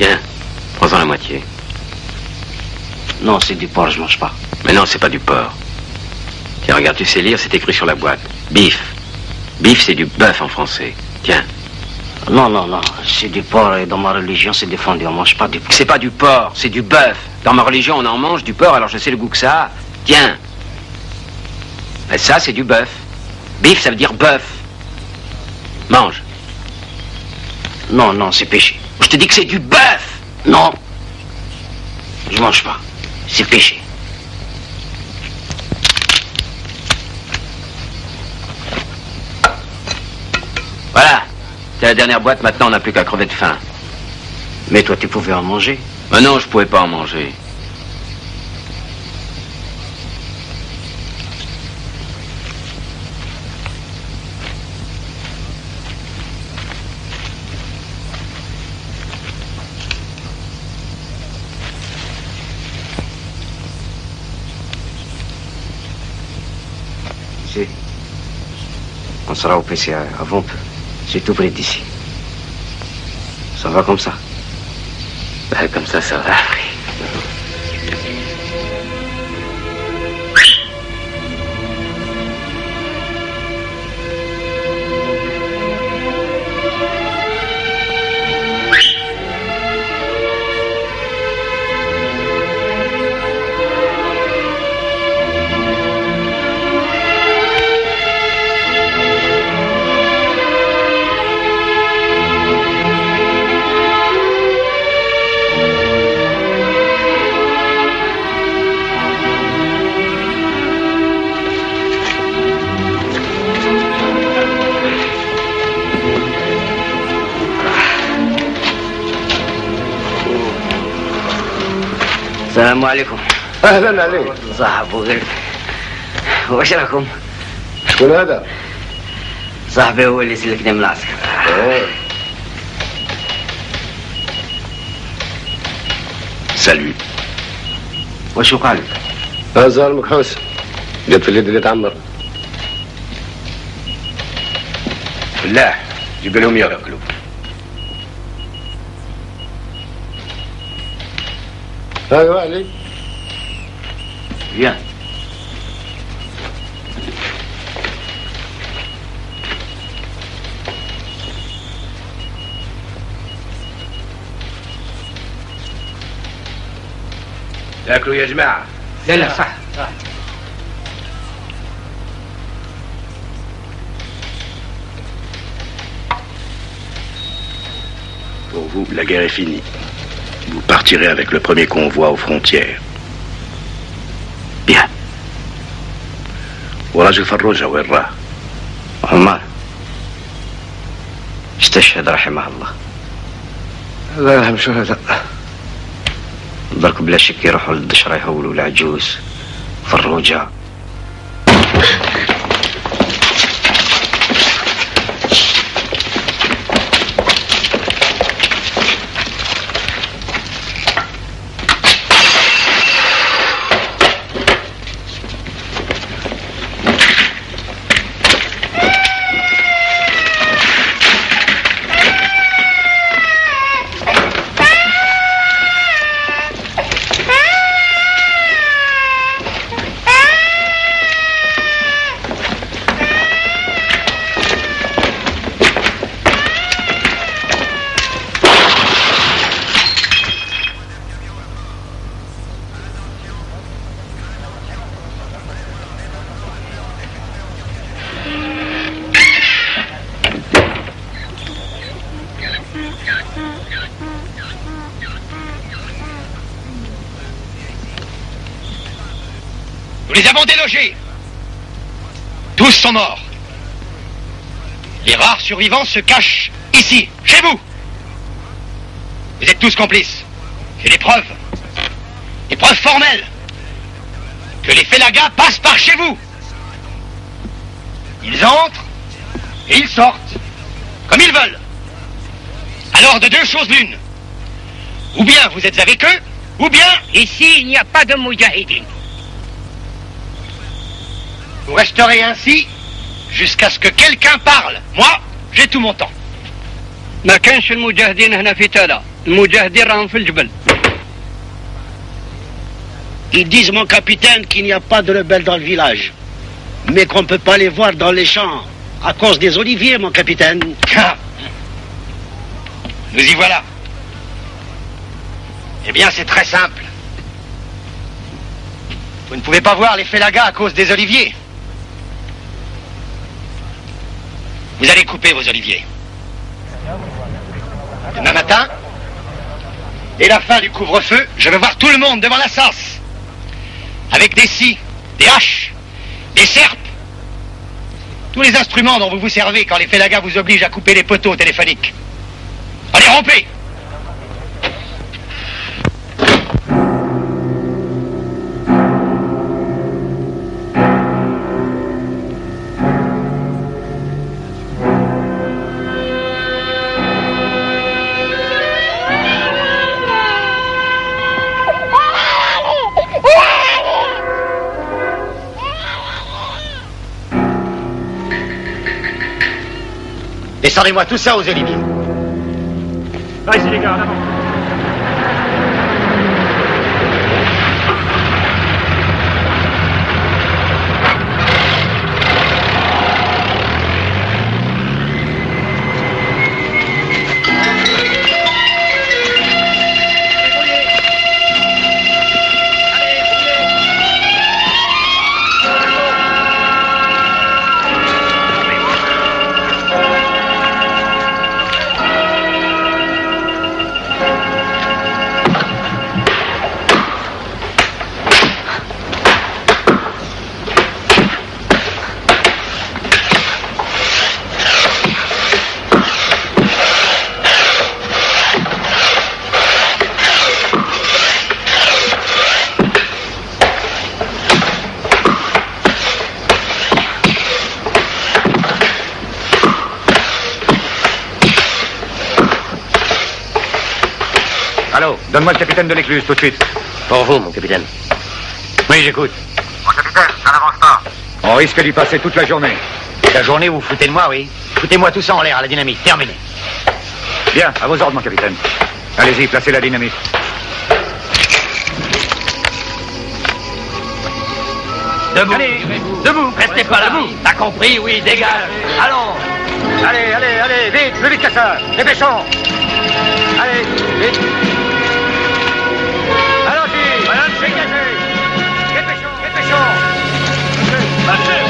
Tiens, prends-en la moitié. Non, c'est du porc, je mange pas. Mais non, c'est pas du porc. Tiens, regarde, tu sais lire, c'est écrit sur la boîte. Beef. Beef, c'est du bœuf en français. Tiens. Non, non, non, c'est du porc et dans ma religion, c'est défendu. On mange pas du porc. C'est pas du porc, c'est du bœuf. Dans ma religion, on en mange du porc, alors je sais le goût que ça a. Tiens. Et ça, c'est du bœuf. Beef, ça veut dire bœuf. Mange. Non, non, c'est péché. Je te dis que c'est du bœuf. Non. Je mange pas. C'est péché. Voilà. C'est la dernière boîte, maintenant on n'a plus qu'à crever de faim. Mais toi, tu pouvais en manger. Mais non, je pouvais pas en manger. On sera au PCA avant peu. C'est tout près d'ici. Ça va comme ça? Ben, comme ça va. Oui. السلام عليكم. اهلا عليك. صح ابو غير. وش راكم؟ شكون هذا؟ صاحبي هو اللي سلكني من العسكر. سالوت. وشو قال لك؟ هذا المكحوس جت في اليد اللي تعمر. فلاح جيب لهم ياكلوا. ايوه علي. Viens. تاكلوا يا جماعة. لا لا صح. Pour vous, la guerre est finie. Vous partirez avec le premier convoi aux frontières. Bien. وراجل فروجة وين راه؟ عمار استشهد رحمه الله. الله يرحم الشهداء. برك بلا شك يروحوا للدشرة يهولوا العجوز فروجة. Nous les avons délogés. Tous sont morts. Les rares survivants se cachent ici, chez vous. Vous êtes tous complices. J'ai des preuves. Des preuves formelles. Que les félagas passent par chez vous. Ils entrent et ils sortent. Comme ils veulent. Alors de deux choses l'une. Ou bien vous êtes avec eux, ou bien... Ici, il n'y a pas de moudjahidine. Vous resterez ainsi jusqu'à ce que quelqu'un parle. Moi, j'ai tout mon temps. ما كانش المجاهدين هنا في تالا. المجاهدين راهم في الجبل. Ils disent, mon capitaine, qu'il n'y a pas de rebelles dans le village, mais qu'on ne peut pas les voir dans les champs à cause des oliviers, mon capitaine. Nous y voilà. Eh bien, c'est très simple. Vous ne pouvez pas voir les félagas à cause des oliviers. Vous allez couper vos oliviers. Demain matin, dès la fin du couvre-feu, je veux voir tout le monde devant la sarce. Avec des scies, des haches, des serpes. Tous les instruments dont vous vous servez quand les félagas vous obligent à couper les poteaux téléphoniques. Allez, rompez! Descendez-moi tout ça aux oliviers. Vas-y les gars, en avant. Allô, donne-moi le capitaine de l'écluse tout de suite. Pour vous, mon capitaine. Oui, j'écoute. Mon capitaine, ça n'avance pas. On risque d'y passer toute la journée. La journée, vous foutez de moi, oui. Foutez-moi tout ça en l'air à la dynamite. Terminé. Bien, à vos ordres, mon capitaine. Allez-y, placez la dynamite. Debout. Allez, debout. Restez pas là. Debout. T'as compris, oui, dégage. Allons. Allez, allez, allez, vite, plus vite que ça. Dépêchons. Allez, vite. Allons-y. Voilà, dégagez. Dépêchons, dépêchons. Marchez.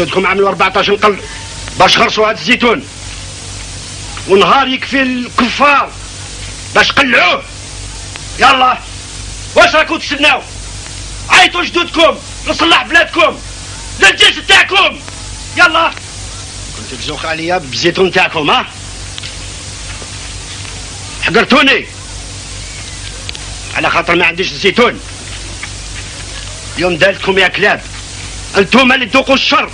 جدودكم عملوا 14 نقل باش خرصوا هذا الزيتون، ونهار يكفي الكفار باش قلعوه. يلا واش راكم تستناو؟ عيطوا جدودكم لصلاح بلادكم للجيش تاعكم. يلا كنت تزوق عليا بالزيتون تاعكم، ها حقرتوني على خاطر ما عنديش الزيتون. اليوم دالتكم يا كلاب، انتم اللي تذوقوا الشر.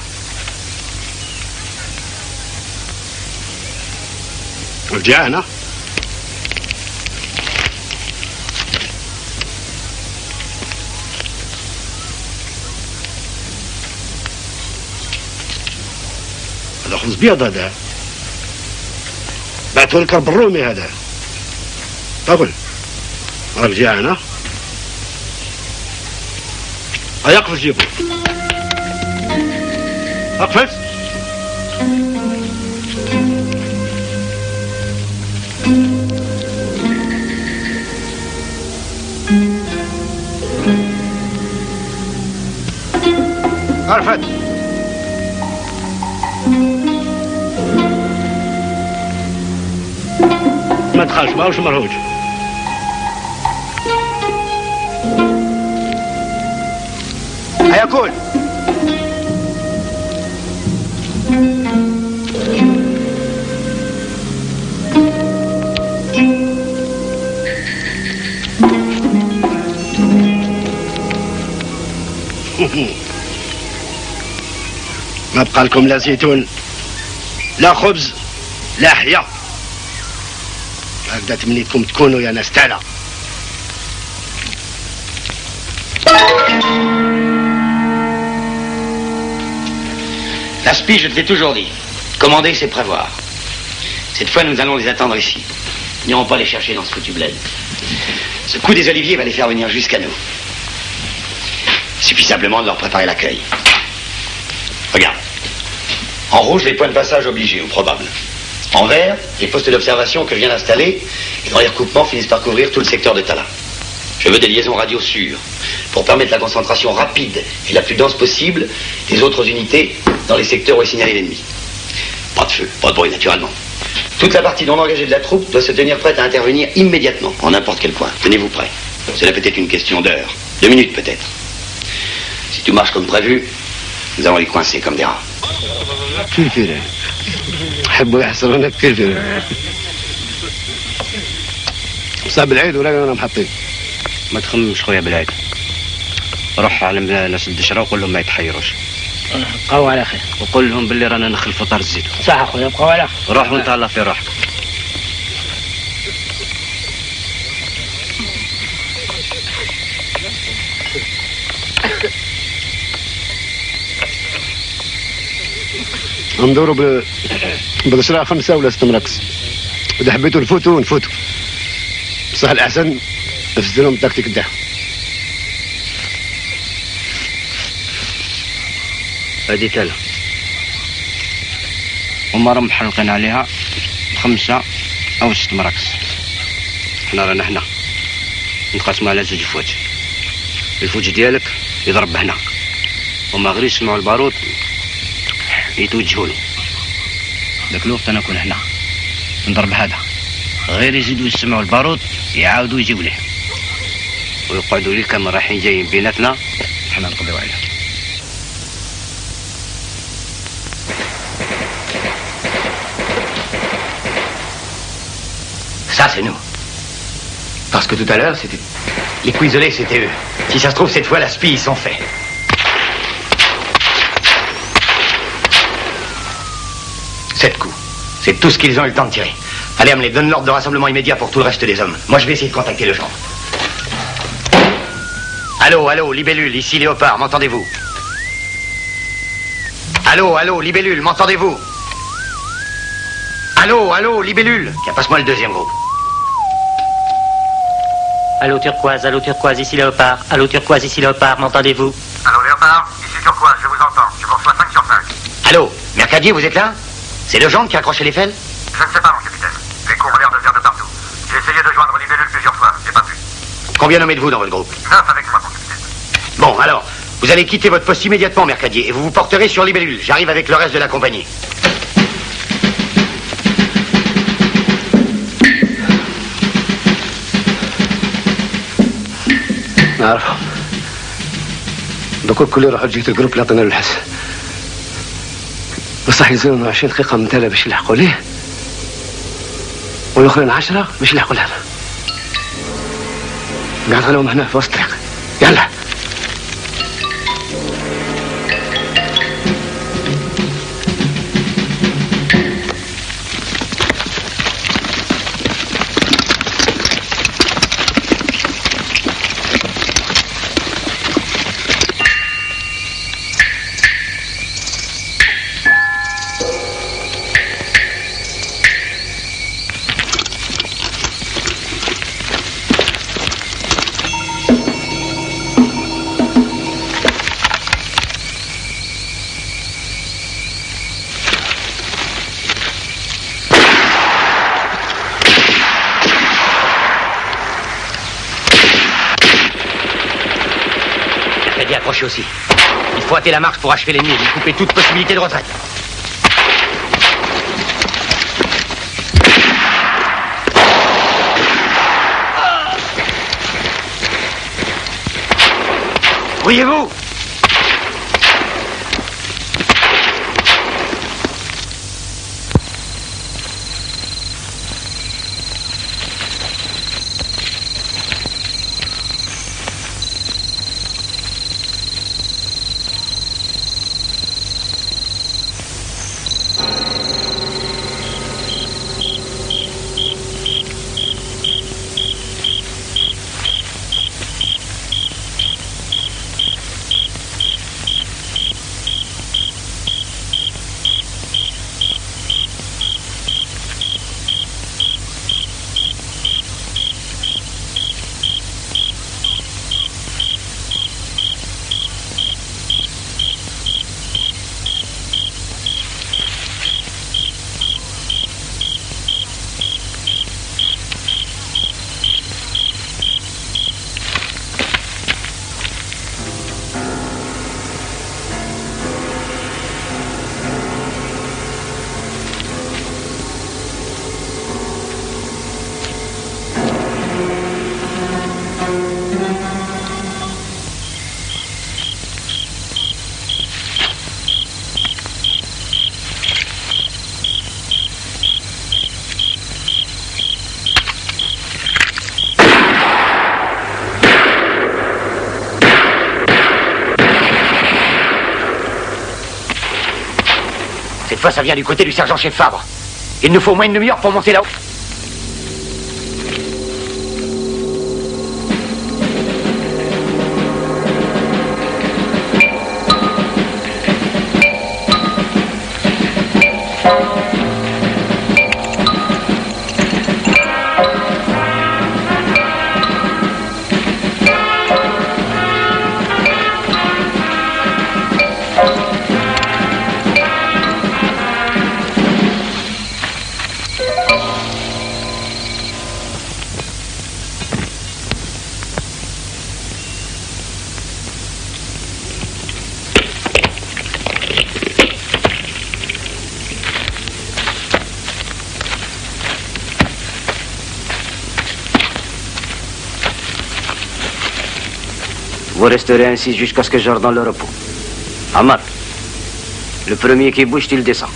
رجعنا هذا خبز بيض، هذا بعته لك بالرومي هذا. طول رجعنا هيا اقفز جيبه، اقفز. عرفت ما تخافش ماهوش مرهوج. هيا كول ما بقى لكم لا زيتون لا خبز لا حيا. هكذا تمنيتكم تكونوا يا ناس تاعنا. La spie, je te l'ai toujours dit. Commander, c'est prévoir. Cette fois, nous allons les attendre ici. Nous n'irons pas les chercher dans ce foutu bled. Ce coup des oliviers va les faire venir jusqu'à nous. Suffisamment de leur préparer l'accueil. Regarde. En rouge, les points de passage obligés ou probables. En vert, les postes d'observation que je viens d'installer et dont les recoupements finissent par couvrir tout le secteur de Tala. Je veux des liaisons radio sûres pour permettre la concentration rapide et la plus dense possible des autres unités dans les secteurs où est signalé l'ennemi. Pas de feu, pas de bruit naturellement. Toute la partie non engagée de la troupe doit se tenir prête à intervenir immédiatement, en n'importe quel coin. Tenez-vous prêts. Cela peut être une question d'heure, 2 minutes peut-être. Si tout marche comme prévu, nous allons les coincer comme des rats. كيف حبوا يحصلونا كيف صعب العيد ولا انا محطين. ما تخممش خويا بالعيد. روح على ناس الدشره وقول لهم ما يتحيروش. بقاو على خير. وقول لهم باللي رانا نخل فطار الزيتون. صح اخويا بقاو على خير. روح وانت الله في روحك. ندوروا بالشراء 5 ولا 6 مراكز. اذا حبيتوا نفوتوا نفوتوا. بصح الاحسن نفسد لهم التكتيك تاعهم. هذيك لا. هما راهم محلقين عليها 5 أو 6 مراكز. حنا رانا هنا نتقاسموا على 2 فوج. الفوج ديالك يضرب هنا وما غير يسمعوا البارود يتوجهوا له. ذاك الوقت انا نكون هنا نضرب هذا غير يزيدوا يسمعوا البارود يعاودوا يجيو ليه ويقعدوا لي كما رايحين جايين بيناتنا حنا نقضيو عليه. Ça, c'est nous. Parce que tout à l'heure, c'était... Les coups isolés, c'était eux. Si ça se trouve, cette fois, la spie, ils sont faits. 7 coups. C'est tout ce qu'ils ont eu le temps de tirer. Allez, Amelie, donne l'ordre de rassemblement immédiat pour tout le reste des hommes. Moi, je vais essayer de contacter le genre. Allô, allô, libellule, ici Léopard, m'entendez-vous? Allô, allô, libellule, m'entendez-vous? Allô, allô, libellule. Tiens, passe-moi le deuxième groupe. Allô turquoise, ici Léopard. Allô turquoise, ici Léopard, m'entendez-vous? Allô Léopard, ici Turquoise, je vous entends. Je vous reçois 5 sur 5. Allô, Mercadier, vous êtes là? C'est le gendre qui a accroché les fêles? Je ne sais pas, mon capitaine. Les coups ont l'air de venir de partout. J'ai essayé de joindre Libellule plusieurs fois, j'ai pas pu. Combien nommez-vous dans votre groupe? 9 avec moi, mon capitaine. Bon, alors, vous allez quitter votre poste immédiatement, Mercadier, et vous vous porterez sur Libellule. J'arrive avec le reste de la compagnie. نعرفهم. دوك الكل يروحوا لجيت الجروب اللي عطينا له الحس. بصح يلزمنا 20 دقيقة من تالا باش يلحقوا ليه. والاخرين 10 باش يلحقوا لهنا. قاعد خليهم هنا في وسط الطريق. يلا. Accrochez aussi. Il faut hâter la marche pour achever l'ennemi et lui couper toute possibilité de retraite. Voyez-vous ? Cette fois, ça vient du côté du sergent-chef Fabre. Il nous faut au moins une demi-heure pour monter là-haut. Vous resterez ainsi jusqu'à ce que je redonne le repos. Amar, le premier qui bouge, il descend.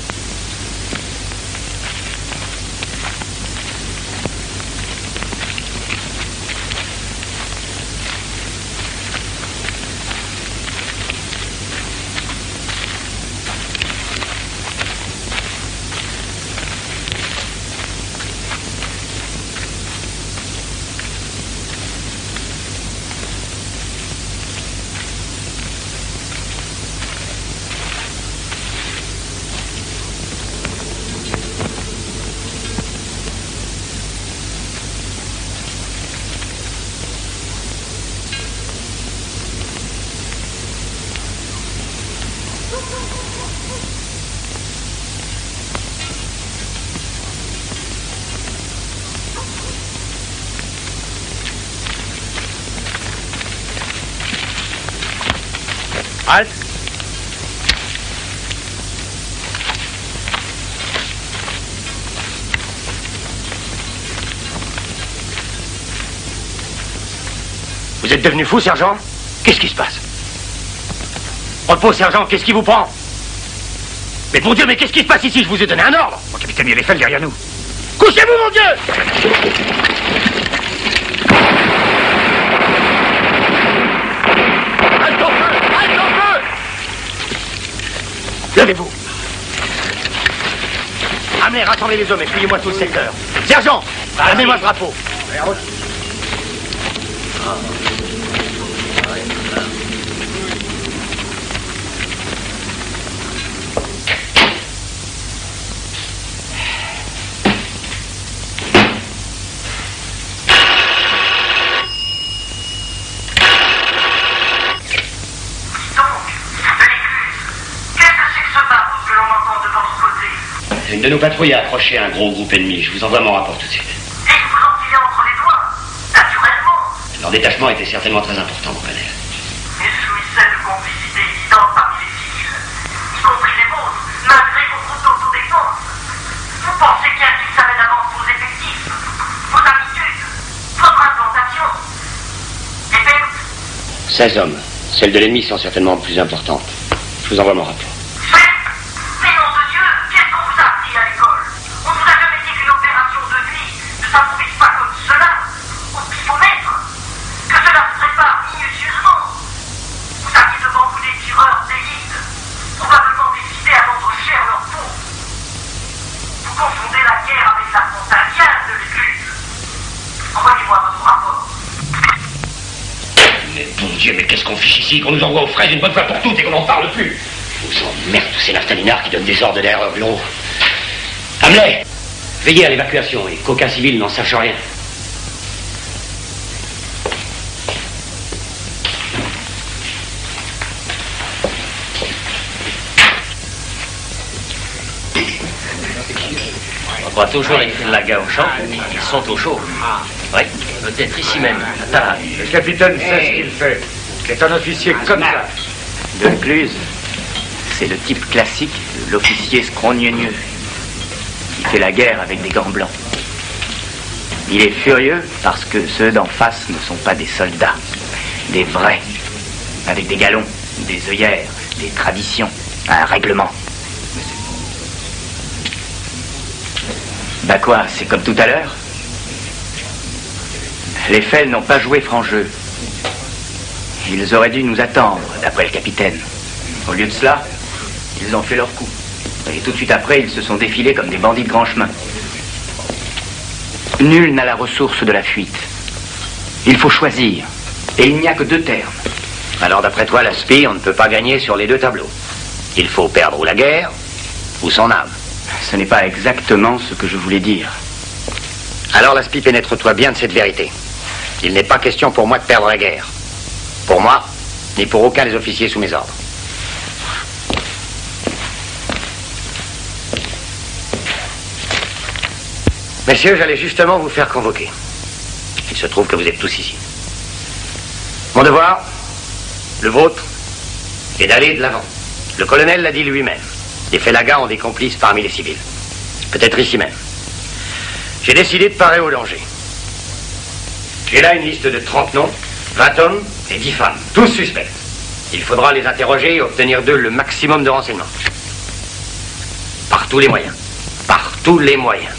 Halte. Vous êtes devenu fou, sergent? Qu'est-ce qui se passe? Repos, sergent, qu'est-ce qui vous prend? Mais bon Dieu, mais qu'est-ce qui se passe ici? Je vous ai donné un ordre. Mon capitaine, il y a les fels derrière nous. Couchez-vous, mon Dieu! Levez-vous. Amenez, rassemblez les hommes et fouillez-moi tout le secteur. Sergent, amenez-moi ce drapeau. Une de nos patrouilles a approché un gros groupe ennemi. Je vous envoie mon rapport tout de suite. Et ils vous ont tiré entre les doigts, naturellement. Leur détachement était certainement très important, mon colonel. Il jouissait de complicité évidente 16 hommes. Celles de l'ennemi sont certainement plus importantes. Je vous envoie mon rapport. Qu'on nous envoie aux fraises une bonne fois pour toutes et qu'on n'en parle plus. Vous emmerde tous ces naphtalinards qui donnent des ordres derrière leur bureau. Hamlet, veillez à l'évacuation et qu'aucun civil n'en sache rien. On voit toujours les flagas au champ. Ils sont au chaud. Oui, peut-être ici même, à Taha. Le capitaine sait ce qu'il fait. C'est un officier comme ça. De Cluse, c'est le type classique de l'officier scrogneux qui fait la guerre avec des gants blancs. Il est furieux parce que ceux d'en face ne sont pas des soldats, des vrais, avec des galons, des œillères, des traditions, un règlement. Bah quoi, c'est comme tout à l'heure. Les Fels n'ont pas joué franc jeu. Ils auraient dû nous attendre, d'après le capitaine. Au lieu de cela, ils ont fait leur coup. Et tout de suite après, ils se sont défilés comme des bandits de grand chemin. Nul n'a la ressource de la fuite. Il faut choisir. Et il n'y a que 2 termes. Alors d'après toi, la spie, on ne peut pas gagner sur les 2 tableaux. Il faut perdre ou la guerre, ou son âme. Ce n'est pas exactement ce que je voulais dire. Alors la spie, pénètre-toi bien de cette vérité. Il n'est pas question pour moi de perdre la guerre. Pour moi, ni pour aucun des officiers sous mes ordres. Messieurs, j'allais justement vous faire convoquer. Il se trouve que vous êtes tous ici. Mon devoir, le vôtre, est d'aller de l'avant. Le colonel l'a dit lui-même. Les Félagas ont des complices parmi les civils. Peut-être ici même. J'ai décidé de parer au danger. J'ai là une liste de 30 noms, 20 hommes et 10 femmes, tous suspects. Il faudra les interroger et obtenir d'eux le maximum de renseignements. Par tous les moyens. Par tous les moyens.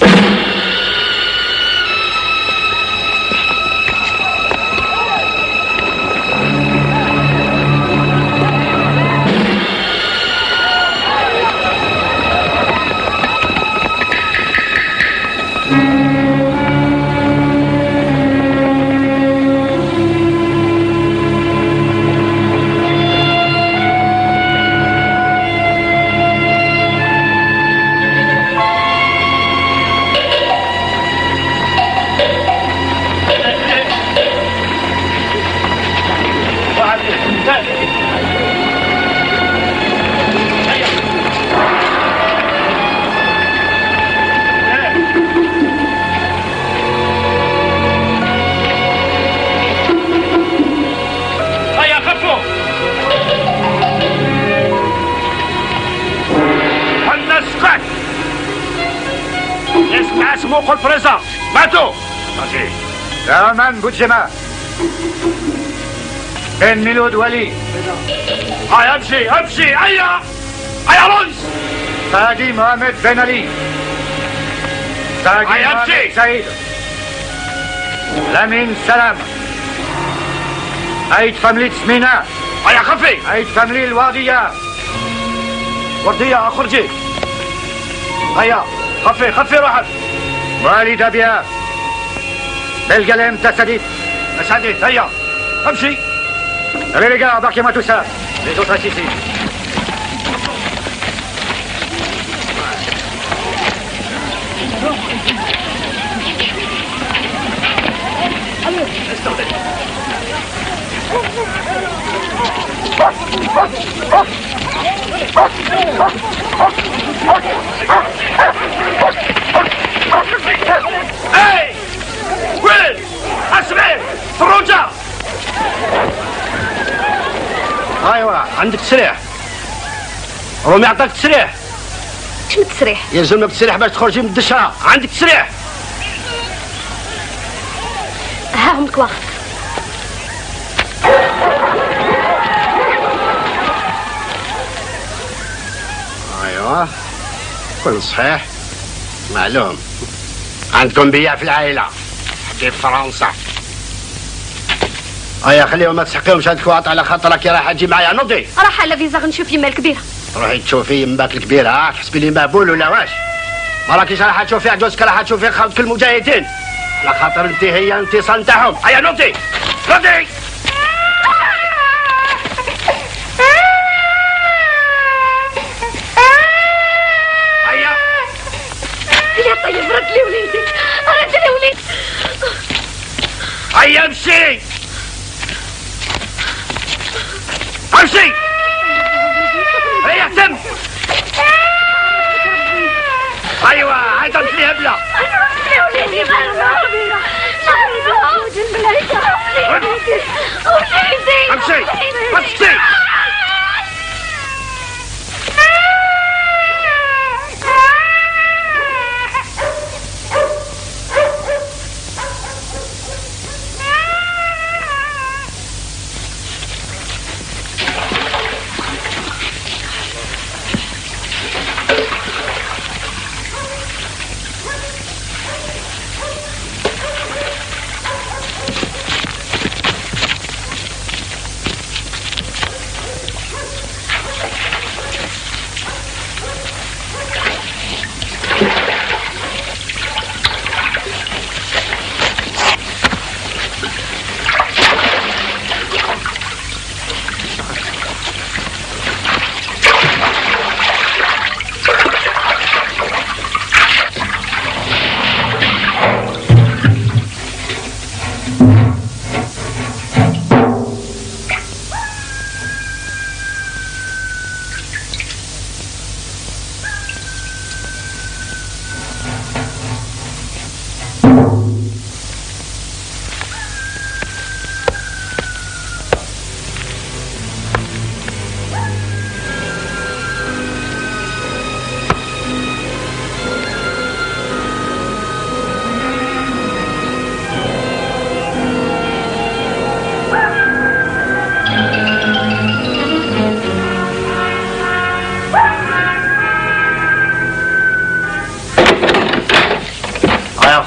اسمه البريزون ماتوا يا مان بوجمع بن ميلود ولي هاي امشي هيا رئيس ساقي محمد بن علي ساقي محمد سعيد لمين سلام عيد فاملي تسمينا هيا خفي عيد فاملي الوردية اخرجي هيا خفي روحك والد أبيها بالقلم تسديد هيا امشي allez les gars embarquez-moi tout ça les autres restent ici Hey! وين؟ اسمع فروجة ايوا عندك تسريح رومي عطاك تسريح شنو التسريح؟ يلزمك تسريح باش تخرجي من الدشرة عندك تسريح ها هم الكواخ ايوا كل صحيح معلوم. عندكم بيع في العائله حكي في فرنسا. هيا خليهم ما تسحقيهمش هاد الكواط على خاطرك يا راح تجي معايا. نوضي راح على فيزا غنشوف يما الكبيره. روحي تشوفي يماك الكبيره. تحسبي لي مهبول ولا واش؟ ما راكيش راح تشوفي عجوزك، راح تشوفي خوتك المجاهدين على خاطر انت هي انتصال نتاعهم. هيا نوضي نوضي. هيا يا طيب رد لي وليدي، رد لي وليدي. هيا امشي امشي. هيا اهتم. ايوه هيدا مثلي هبله. يا وليدي وليدي امشي امشي.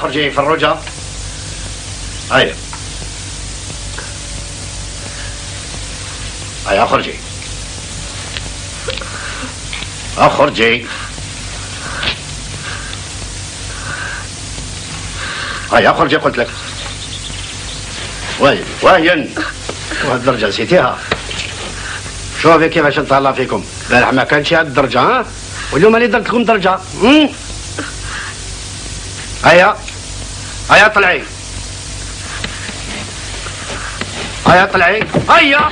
خرجي فروجها. هيا هيا اخرجي اخرجي. هيا اخرجي قلت لك. وين وين وهاد الدرجه نسيتيها؟ شوفي كيفاش نتهلا فيكم. البارح ما كانش هاد الدرجه ها، واليوم اللي درت لكم درجه. هيا هيا طلعي هيا طلعي هيا.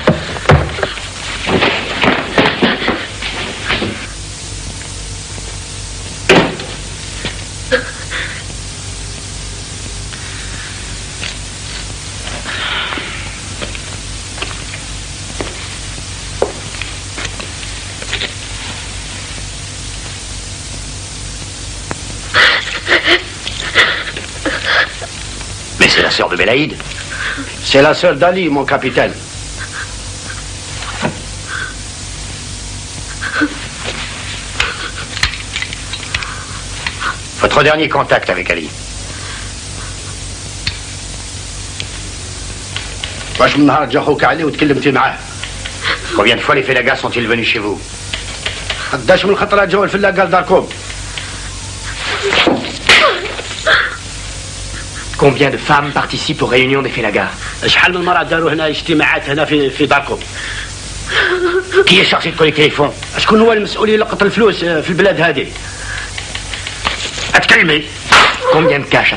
C'est la sœur de Belaïd? C'est la sœur d'Ali, mon capitaine. Votre dernier contact avec Ali? واش من نهار جا خوك علي وتكلمتي معاه؟ Combien de fois les Félagas sont-ils venus chez vous? قداش من خطرة جاو الفلاقة لداركم؟ Combien de femmes participent aux réunions des Félagas? شحال من مرة داروا هنا اجتماعات هنا في داركم؟ Qui est chargé de collecter les fonds? شكون هو المسؤول يلقط الفلوس في البلاد هذه؟ اتكلمي. Combien de cash